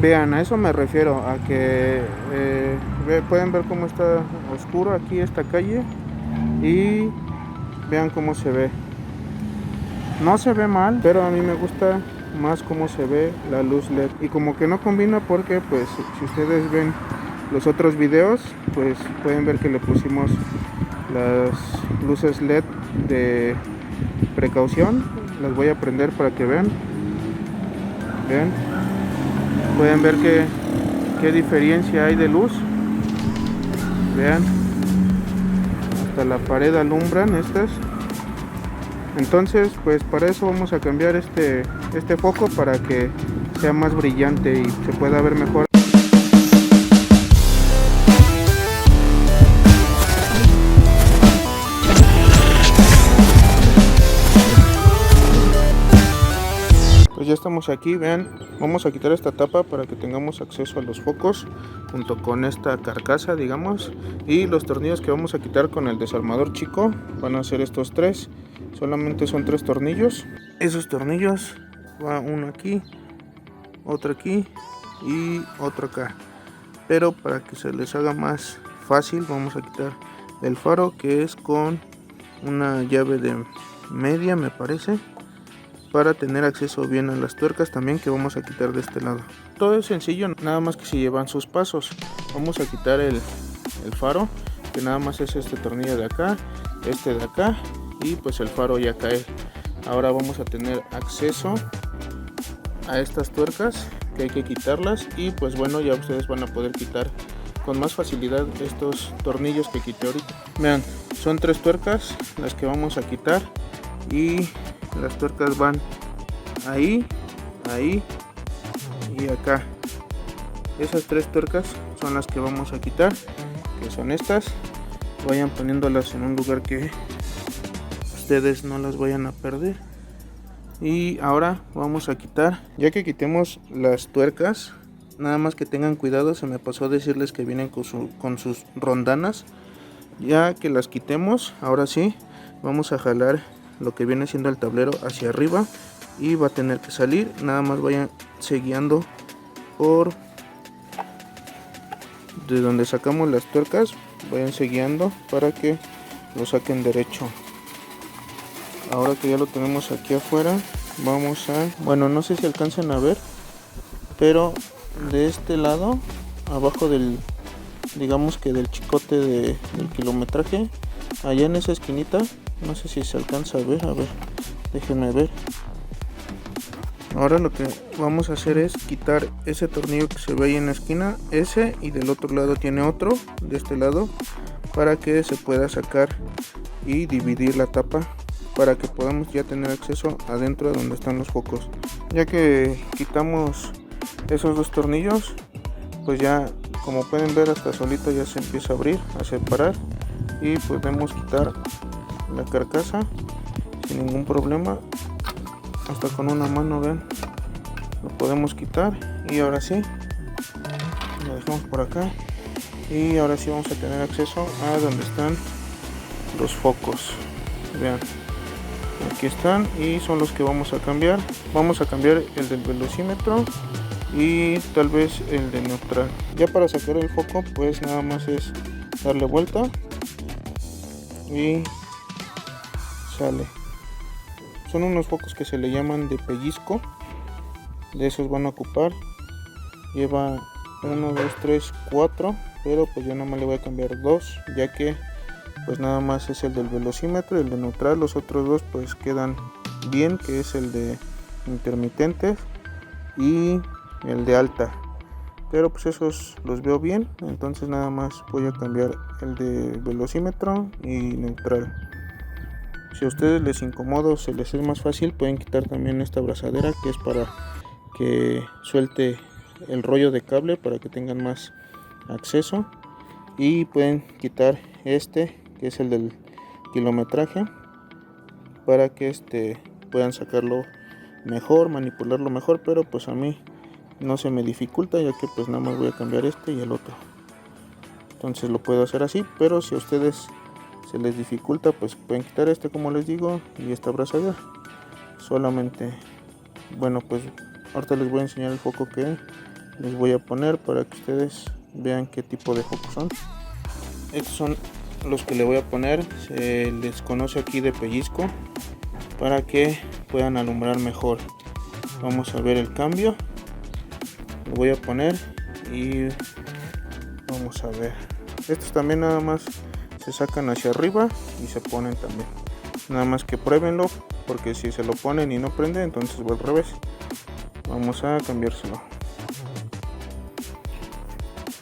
Vean, a eso me refiero, a que pueden ver cómo está oscuro aquí esta calle y vean cómo se ve. No se ve mal, pero a mí me gusta más cómo se ve la luz LED. Y como que no combina porque pues si ustedes ven los otros videos, pues pueden ver que le pusimos las luces LED de precaución. Las voy a prender para que vean. Vean, pueden ver qué diferencia hay de luz. Vean, hasta la pared alumbran estas. Entonces pues para eso vamos a cambiar este foco para que sea más brillante y se pueda ver mejor. Pues ya estamos aquí, vean, vamos a quitar esta tapa para que tengamos acceso a los focos junto con esta carcasa, digamos, y los tornillos que vamos a quitar con el desarmador chico van a ser estos tres. Solamente son 3 tornillos. Esos tornillos, va uno aquí, otro aquí y otro acá. Pero para que se les haga más fácil vamos a quitar el faro, que es con una llave de media, me parece, para tener acceso bien a las tuercas también, que vamos a quitar de este lado. Todo es sencillo, nada más que si llevan sus pasos. Vamos a quitar el faro, que nada más es este tornillo de acá, este de acá, y pues el faro ya cae. Ahora vamos a tener acceso a estas tuercas que hay que quitarlas, y pues bueno, ya ustedes van a poder quitar con más facilidad estos tornillos que quité ahorita. Vean, son 3 tuercas las que vamos a quitar, y las tuercas van ahí, ahí y acá. Esas 3 tuercas son las que vamos a quitar, que son estas. Vayan poniéndolas en un lugar que ustedes no las vayan a perder. Y ahora vamos a quitar, ya que quitemos las tuercas, nada más que tengan cuidado, se me pasó decirles que vienen con sus rondanas. Ya que las quitemos, ahora sí vamos a jalar lo que viene siendo el tablero hacia arriba y va a tener que salir. Nada más vayan guiando por de donde sacamos las tuercas, vayan guiando para que lo saquen derecho. Ahora que ya lo tenemos aquí afuera, vamos a, bueno, no sé si alcanzan a ver, pero de este lado, abajo del, digamos que del chicote del kilometraje, allá en esa esquinita, no sé si se alcanza a ver, déjenme ver. Ahora lo que vamos a hacer es quitar ese tornillo que se ve ahí en la esquina, ese, y del otro lado tiene otro, de este lado, para que se pueda sacar y dividir la tapa, para que podamos ya tener acceso adentro de donde están los focos. Ya que quitamos esos 2 tornillos, pues ya, como pueden ver, hasta solito ya se empieza a abrir, a separar, y podemos quitar la carcasa sin ningún problema. Hasta con una mano, ven, lo podemos quitar. Y ahora sí, lo dejamos por acá, y ahora sí vamos a tener acceso a donde están los focos. Vean, aquí están, y son los que vamos a cambiar. Vamos a cambiar el del velocímetro y tal vez el de neutral. Ya para sacar el foco, pues nada más es darle vuelta y sale. Son unos focos que se le llaman de pellizco, de esos van a ocupar. Lleva 1, 2, 3, 4, pero pues yo nada más le voy a cambiar 2, ya que pues nada más es el del velocímetro y el de neutral. Los otros 2 pues quedan bien, que es el de intermitentes y el de alta, pero pues esos los veo bien, entonces nada más voy a cambiar el de velocímetro y neutral. Si a ustedes les incomoda o se les es más fácil, pueden quitar también esta abrazadera, que es para que suelte el rollo de cable para que tengan más acceso, y pueden quitar este, que es el del kilometraje, para que puedan sacarlo mejor, manipularlo mejor, pero pues a mí no se me dificulta, ya que pues nada más voy a cambiar este y el otro. Entonces lo puedo hacer así, pero si a ustedes se les dificulta, pues pueden quitar este, como les digo, y esta abrazadera. Solamente, bueno, pues ahorita les voy a enseñar el foco que les voy a poner para que ustedes vean qué tipo de focos son. Estos son los que le voy a poner, se les conoce aquí de pellizco, para que puedan alumbrar mejor. Vamos a ver el cambio, lo voy a poner y vamos a ver. Estos también nada más se sacan hacia arriba y se ponen también, nada más que pruébenlo, porque si se lo ponen y no prende, entonces va al revés. Vamos a cambiárselo.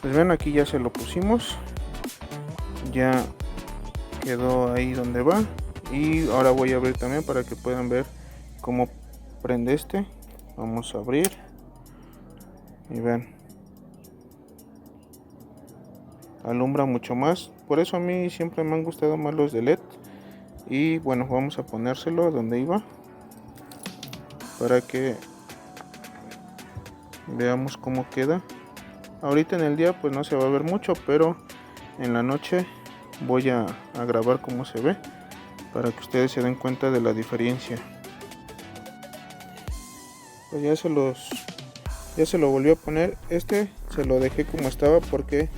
Pues ven, aquí ya se lo pusimos, ya quedó ahí donde va. Y ahora voy a abrir también para que puedan ver cómo prende este. Vamos a abrir y ven, alumbra mucho más. Por eso a mí siempre me han gustado más los de LED. Y bueno, vamos a ponérselo donde iba para que veamos cómo queda. Ahorita en el día pues no se va a ver mucho, pero en la noche voy a grabar cómo se ve, para que ustedes se den cuenta de la diferencia. Pues ya se lo volví a poner. Este se lo dejé como estaba, porque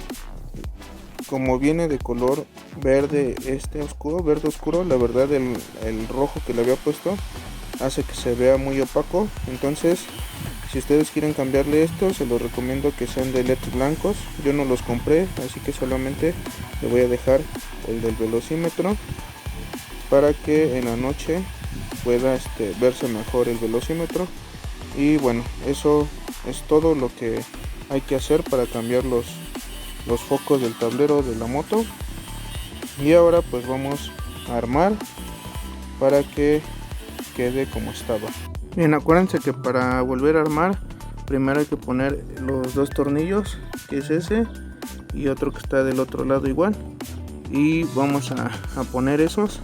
como viene de color verde oscuro, verde oscuro, la verdad el rojo que le había puesto hace que se vea muy opaco. Entonces, si ustedes quieren cambiarle esto, se los recomiendo que sean de LED blancos. Yo no los compré, así que solamente le voy a dejar el del velocímetro, para que en la noche pueda verse mejor el velocímetro. Y bueno, eso es todo lo que hay que hacer para cambiar los focos del tablero de la moto. Y ahora pues vamos a armar para que quede como estaba. Bien, acuérdense que para volver a armar, primero hay que poner los dos tornillos, que es ese y otro que está del otro lado igual, y vamos a poner esos.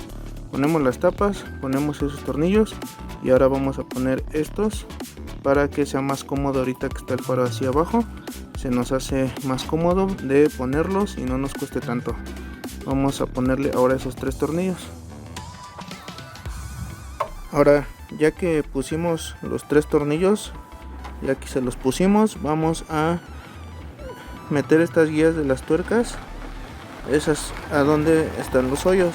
Ponemos las tapas, ponemos esos tornillos, y ahora vamos a poner estos para que sea más cómodo. Ahorita que está el faro hacia abajo, se nos hace más cómodo de ponerlos y no nos cueste tanto. Vamos a ponerle ahora esos tres tornillos. Ahora, ya que pusimos los tres tornillos, ya que se los pusimos, vamos a meter estas guías de las tuercas, esas a donde están los hoyos.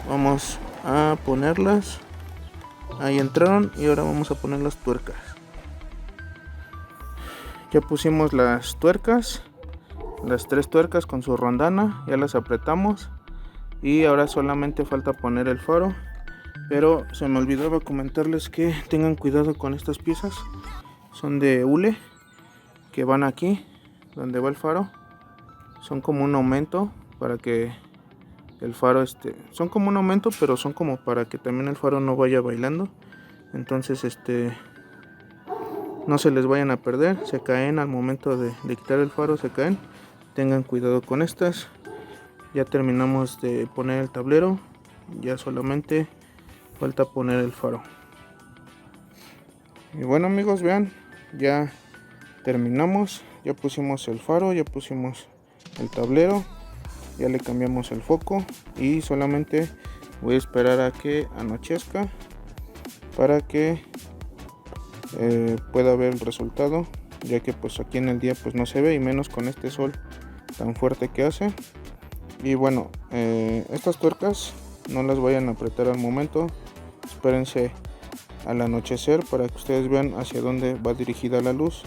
Vamos a ponerlas, ahí entraron, y ahora vamos a poner las tuercas. Ya pusimos las tuercas, las tres tuercas con su rondana, ya las apretamos, y ahora solamente falta poner el faro. Pero se me olvidaba comentarles que tengan cuidado con estas piezas, son de hule, que van aquí donde va el faro. Son como un aumento para que el faro son como un aumento, pero son como para que también el faro no vaya bailando. Entonces no se les vayan a perder, se caen al momento de quitar el faro, se caen. Tengan cuidado con estas. Ya terminamos de poner el tablero, ya solamente falta poner el faro. Y bueno amigos, vean, ya terminamos, ya pusimos el faro, ya pusimos el tablero, ya le cambiamos el foco, y solamente voy a esperar a que anochezca para que pueda ver el resultado, ya que pues aquí en el día pues no se ve, y menos con este sol tan fuerte que hace. Y bueno, estas tuercas no las vayan a apretar al momento, espérense al anochecer para que ustedes vean hacia dónde va dirigida la luz,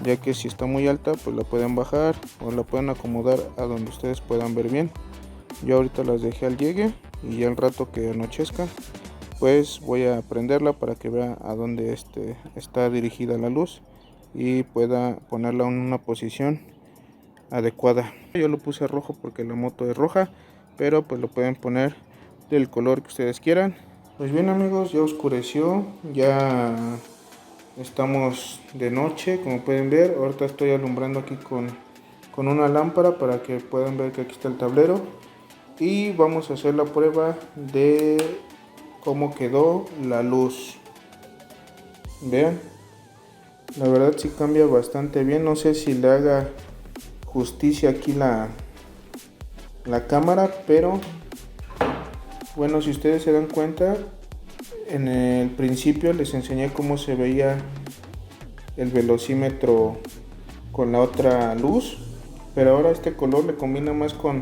ya que si está muy alta pues la pueden bajar o la pueden acomodar a donde ustedes puedan ver bien. Yo ahorita las dejé al llegue, y ya al rato que anochezca pues voy a prenderla para que vea a dónde está dirigida la luz y pueda ponerla en una posición adecuada. Yo lo puse rojo porque la moto es roja, pero pues lo pueden poner del color que ustedes quieran. Pues bien amigos, ya oscureció, ya estamos de noche, como pueden ver. Ahorita estoy alumbrando aquí con una lámpara para que puedan ver que aquí está el tablero, y vamos a hacer la prueba de cómo quedó la luz. Vean, la verdad sí cambia bastante bien. No sé si le haga justicia aquí la cámara, pero bueno, si ustedes se dan cuenta, en el principio les enseñé cómo se veía el velocímetro con la otra luz, pero ahora este color le combina más con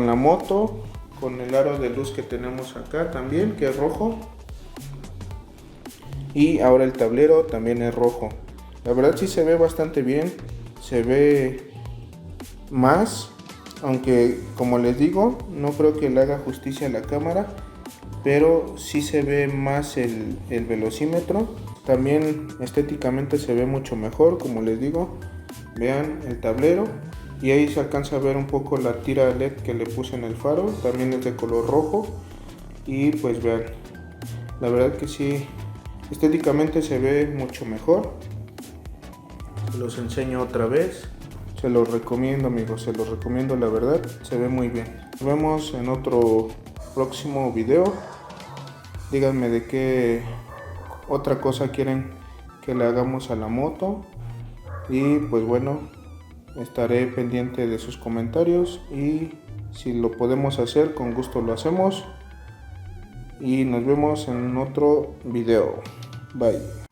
la moto, con el aro de luz que tenemos acá también, que es rojo, y ahora el tablero también es rojo. La verdad sí se ve bastante bien, se ve más, aunque como les digo, no creo que le haga justicia a la cámara, pero sí se ve más el velocímetro. También estéticamente se ve mucho mejor, como les digo. Vean el tablero y ahí se alcanza a ver un poco la tira LED que le puse en el faro, también es de color rojo. Y pues vean, la verdad que sí, estéticamente se ve mucho mejor. Los enseño otra vez, se los recomiendo amigos, se los recomiendo, la verdad se ve muy bien. Nos vemos en otro próximo video. Díganme de qué otra cosa quieren que le hagamos a la moto, y pues bueno, estaré pendiente de sus comentarios, y si lo podemos hacer con gusto lo hacemos, y nos vemos en otro video. Bye.